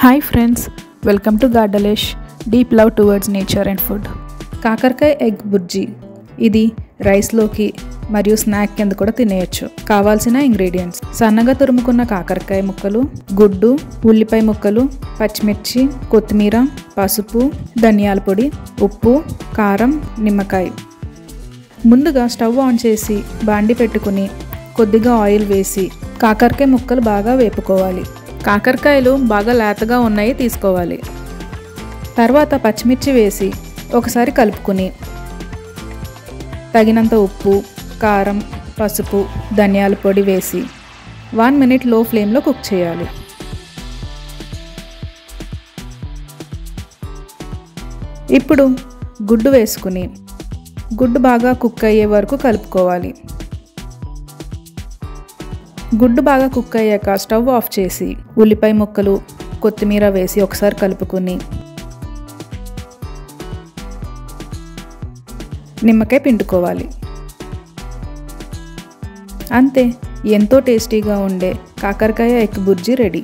Hi friends, welcome to Gardalesh, deep love towards nature and food. కాకరకాయ egg bhurji ఇది రైస్లోకి మరియు స్నాక్ కింద కూడా తినేయచ్చు. కావాల్సిన ఇంగ్రీడియంట్స్: సన్నగా తురుముకున్న కాకరకాయ ముక్కలు, గుడ్డు, ఉల్లిపాయ ముక్కలు, పచ్చిమిర్చి, కొత్తిమీర, పసుపు, ధనియాల పొడి, ఉప్పు, కారం, నిమ్మకాయ. ముందుగా స్టవ్ ఆన్ చేసి బాండి పెట్టుకుని కొద్దిగా ఆయిల్ వేసి కాకరకాయ ముక్కలు బాగా వేపుకోవాలి. కాకరకాయలు బాగా లేతగా ఉన్నాయి తీసుకోవాలి. తర్వాత పచ్చిమిర్చి వేసి ఒకసారి కలుపుకుని తగినంత ఉప్పు, కారం, పసుపు, ధనియాల పొడి వేసి 1 minute లో ఫ్లేమ్లో కుక్ చేయాలి. ఇప్పుడు గుడ్డు వేసుకుని గుడ్డు బాగా కుక్ అయ్యే వరకు కలుపుకోవాలి. గుడ్డు బాగా కుక్ అయ్యాక స్టవ్ ఆఫ్ చేసి ఉల్లిపాయ ముక్కలు, కొత్తిమీర వేసి ఒకసారి కలుపుకొని నిమ్మకాయ పిండుకోవాలి. అంతే, ఎంతో టేస్టీగా ఉండే కాకరకాయ ఎగ్ బుర్జీ రెడీ.